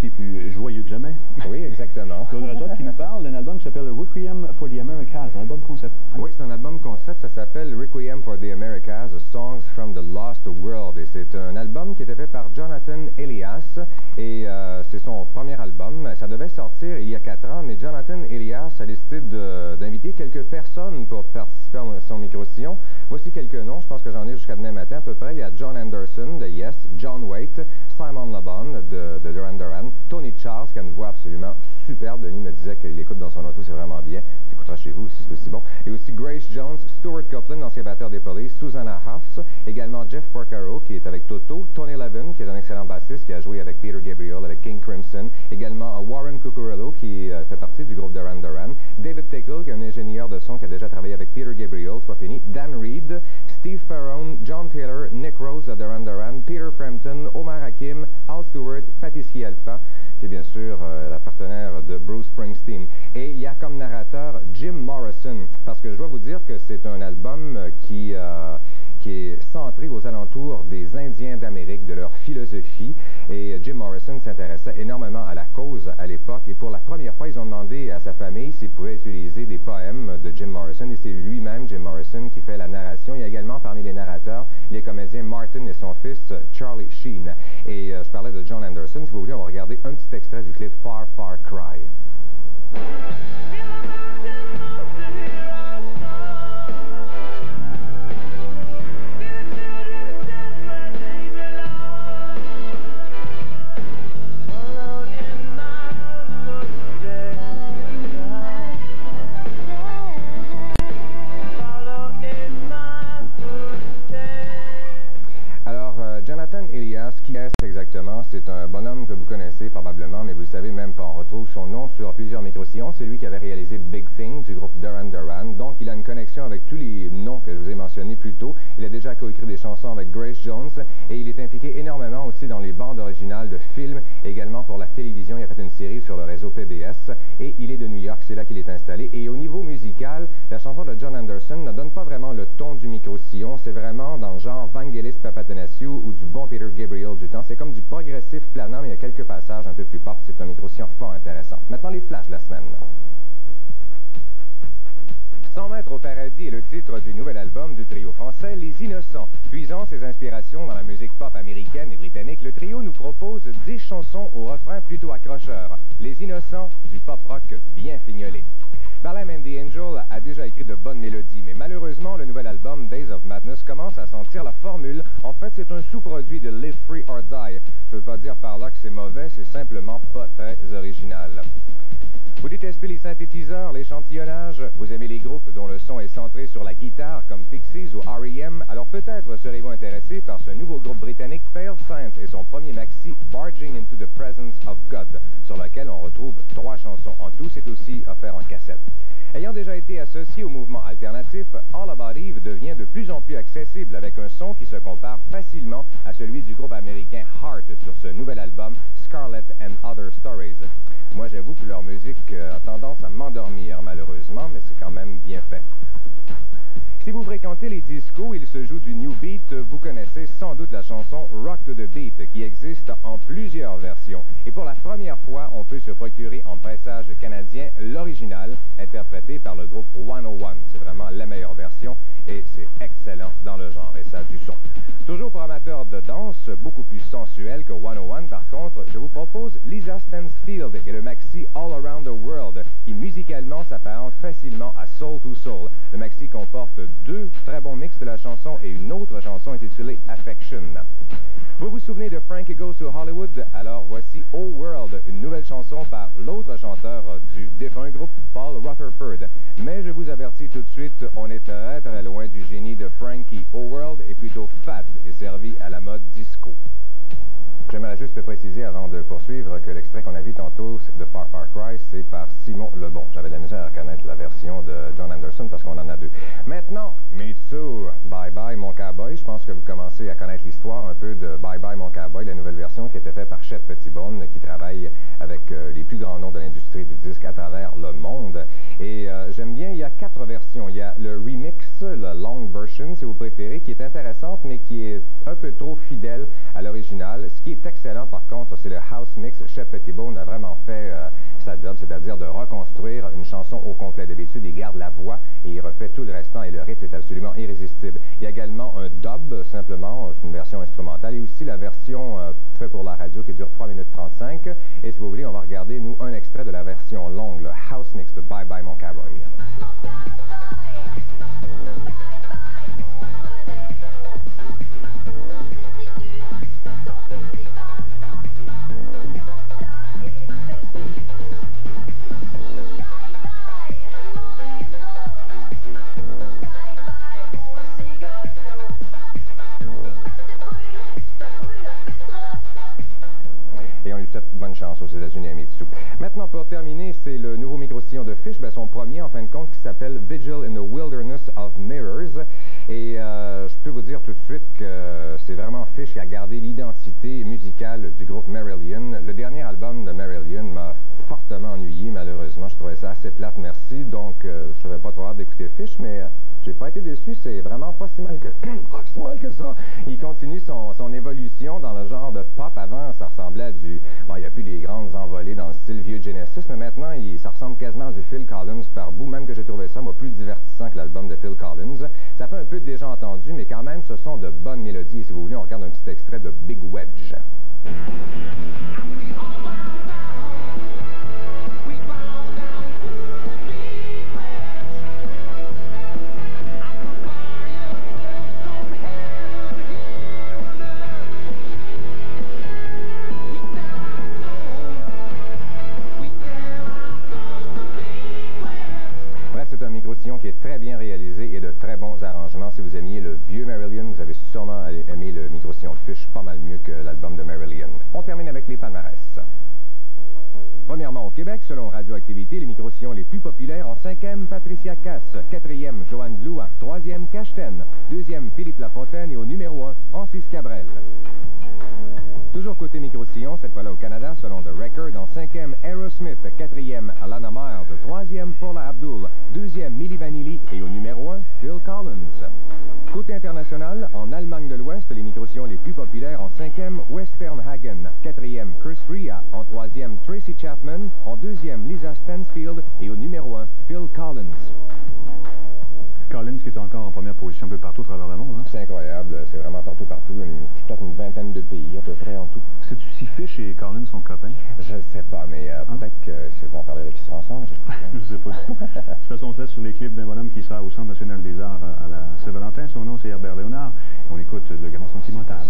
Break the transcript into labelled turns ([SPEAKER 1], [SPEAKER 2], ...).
[SPEAKER 1] aussi plus joyeux que jamais.
[SPEAKER 2] Oui, exactement.
[SPEAKER 1] Claude Rajotte qui nous parle d'un album qui s'appelle Requiem for the Americas, un album concept.
[SPEAKER 2] Oui, c'est un album concept, ça s'appelle Requiem for the Americas, Songs from the Lost World. Et c'est un album qui était fait par Jonathan Elias. Et c'est son premier album. Ça devait sortir il y a 4 ans, mais Jonathan Elias a décidé d'inviter quelques personnes pour participer à son micro-sillon. Voici quelques noms, je pense que j'en ai jusqu'à demain matin à peu près. Il y a John Anderson de Yes, John Waite, Simon Le Bon de Duran Duran, Tony Charles qui a une voix absolument superbe. Denis me disait qu'il l'écoute dans son auto, c'est vraiment bien. Tu écouteras chez vous aussi, c'est aussi bon. Et aussi Grace Jones, Stuart Copeland, ancien batteur des Police, Susanna Hoffs, également Jeff Porcaro qui est avec Toto, Tony Levin qui est un excellent bassiste qui a joué avec Peter Gabriel, avec King Crimson, également Warren Cucurullo qui fait partie du groupe Duran Duran, David Tickle qui est un ingénieur de son qui a déjà travaillé avec Peter Gabriel, c'est pas fini, Dan Reed, Steve Ferrone, John Taylor, Nick Rose de Duran Duran, Peter Frampton, Omar Hakim, Al Stewart, Patricia Alpha, qui est bien sûr la partenaire de Bruce Springsteen. Et il y a comme narrateur Jim Morrison, parce que je dois vous dire que c'est un album qui est centré aux alentours des Indiens d'Amérique, de leur philosophie. Et Jim Morrison s'intéressait énormément à la cause à l'époque. Et pour la première fois, ils ont demandé à sa famille s'il pouvait utiliser des poèmes de Jim Morrison. Et c'est lui-même, Jim Morrison, qui fait la narration. Il y a également parmi les narrateurs les comédiens Martin et son fils Charlie Sheen. Et je parlais de John Anderson. Si vous voulez, on va regarder un petit extrait du clip Far Far Cry. Jonathan Elias, qui est exactement? C'est un bonhomme que vous connaissez probablement, mais vous le savez même pas. On retrouve son nom sur plusieurs micro-sillons. C'est lui qui avait réalisé Big Thing du groupe Duran Duran. Donc, il a une connexion avec tous les noms que je vous ai mentionnés plus tôt. Il a déjà coécrit des chansons avec Grace Jones et il est impliqué énormément aussi dans les bandes originales de films, également pour la télévision. Il a fait une série sur le réseau PBS et il est de New York. C'est là qu'il est installé. Et au niveau musical, la chanson de John Anderson ne donne pas vraiment le ton du micro-sillon. C'est vraiment dans le genre Vangelis Papatanasiou ou du bon Peter Gabriel du temps. C'est comme du progressif planant, mais il y a quelques passages un peu plus pop. C'est un micro-sillon fort intéressant. Maintenant, les flashs de la semaine. 100 mètres au paradis est le titre du nouvel album du trio français Les Innocents. Puisant ses inspirations dans la musique pop américaine et britannique, le trio nous propose 10 chansons au refrain plutôt accrocheur. Les Innocents, du pop-rock bien fignolé. Barlam and the Angel a déjà écrit de bonnes mélodies, mais malheureusement, le nouvel album Days of Madness commence à sentir la formule. En fait, c'est un sous-produit de Live Free or Die. Je ne veux pas dire par là que c'est mauvais, c'est simplement pas très original. Vous détestez les synthétiseurs, l'échantillonnage, vous aimez les groupes dont le son est centré sur la guitare comme Pixies ou R.E.M., alors peut-être serez-vous intéressé par ce nouveau groupe britannique Pale Saints et son premier maxi Barging into the Presence of God, sur lequel on retrouve 3 chansons en tout, c'est aussi offert en cassette. Ayant déjà été associé au mouvement alternatif, All About Eve devient de plus en plus accessible avec un son qui se compare facilement à celui du groupe américain Heart sur ce nouvel album Scarlet and Other Stories. Moi, j'avoue que leur musique a tendance à m'endormir, malheureusement, mais c'est quand même bien fait. Si vous fréquentez les discos, il se joue du New Beat, vous connaissez sans doute la chanson Rock to the Beat, qui existe en plusieurs versions. Et pour la première fois, on peut se procurer en pressage canadien l'original, interprété par le groupe 101. C'est vraiment la meilleure version et c'est excellent dans le genre, et ça a du son. Toujours pour amateurs de danse, beaucoup plus sensuel que 101, par contre, je vous propose Lisa Stansfield et le maxi All Around the World, qui musicalement s'apparente facilement à Soul to Soul. Le maxi comporte 2 très bons mix de la chanson et une autre chanson intitulée Affection. Vous vous souvenez de Frankie Goes to Hollywood? Alors voici Oh World, une nouvelle chanson par l'autre chanteur du défunt groupe, Paul Rutherford. Mais je vous avertis tout de suite, on est très très loin du génie de Frankie. Oh World est plutôt fade et servi à la mode disco. J'aimerais juste préciser avant de poursuivre que l'extrait qu'on a vu tantôt de Far Far Cry, c'est par Simon Le Bon. J'avais de la misère à reconnaître la version de John Anderson parce qu'on en a 2. Maintenant, Mitsu, Bye Bye Mon Cowboy. Je pense que vous commencez à connaître l'histoire un peu de Bye Bye Mon Cowboy, la nouvelle version qui était faite par Shep Pettibone, qui travaille avec les plus grands noms de l'industrie du disque à travers le monde. Et j'aime bien, il y a 4 versions. Il y a le remix, le long version si vous préférez, qui est intéressante, mais qui est un peu trop fidèle à l'original. Ce qui est excellent, par contre, c'est le house mix. Shep Pettibone a vraiment fait sa job, c'est-à-dire de reconstruire une chanson au complet. D'habitude, il garde la voix et il refait tout le restant, et le rythme est absolument irrésistible. Il y a également un dub, simplement, c'est une version instrumentale, et aussi la version faite pour la radio qui dure 3 minutes 35. Et si vous voulez, on va regarder, nous, un extrait de la version longue, le house mix de Bye Bye Mon Cowboy. Et on lui souhaite bonne chance aux États-Unis à Mitsu. Maintenant, pour terminer, c'est le nouveau micro-sillon de Fish, son premier en fin de compte, qui s'appelle Vigil in the Wilderness of Mirrors. Et je peux vous dire tout de suite que c'est vraiment Fish qui a gardé l'identité musicale du groupe Marillion. Le dernier album de Marillion m'a fortement ennuyé, malheureusement. Je trouvais ça assez plate, merci. Donc, je n'avais pas trop hâte d'écouter Fish, mais j'ai pas été déçu. C'est vraiment pas si mal que ça. Il continue son évolution dans le genre de pop. Avant, ça ressemblait à du... Bon, il n'y a plus les grandes envolées dans le style vieux Genesis, mais maintenant, ça ressemble quasiment à du Phil Collins par bout, même que j'ai trouvé ça, moi, plus divertissant que l'album de Phil Collins. Ça fait un peu déjà entendu, mais quand même, ce sont de bonnes mélodies. Et si vous voulez, on regarde un petit extrait de Big Wedge. C'est un micro-sillon qui est très bien réalisé et de très bons arrangements. Si vous aimiez le vieux Marillion, vous avez sûrement aimé le micro-sillon de Fish pas mal mieux que l'album de Marillion. On termine avec les palmarès. Premièrement, au Québec, selon Radioactivité, les micro-sillons les plus populaires en 5e, Patricia Cass, 4e, Joanne Bloua, 3e, Cacheton, 2e, Philippe Lafontaine et au numéro 1, Francis Cabrel. Toujours côté micro-sillon, cette fois-là au Canada, selon The Record, en 5e, Aerosmith, 4e, Alana Miles, 3e, Paula Abdul, 2e, Milli Vanilli et au numéro 1, Phil Collins. Côté international, en Allemagne de l'Ouest, les micro-sillons les plus populaires en 5e, Western Hagen, 4e, Chris Rea, en 3e, Tracy Chapman, en 2e, Lisa Stansfield et au numéro 1, Phil Collins.
[SPEAKER 1] Collins qui est encore en première position un peu partout à travers le monde. Hein?
[SPEAKER 2] C'est incroyable, c'est vraiment partout. Peut-être une vingtaine de pays à peu près en tout.
[SPEAKER 1] Sais-tu si Fish et Collins sont copains?
[SPEAKER 2] Je ne sais pas, mais peut-être qu'ils vont faire les réflexions ensemble.
[SPEAKER 1] Je ne sais pas. De toute façon, on se laisse sur les clips d'un bonhomme qui sera au Centre national des arts à la Saint-Valentin. Son nom, c'est Herbert Léonard. On écoute Le Grand Sentimental.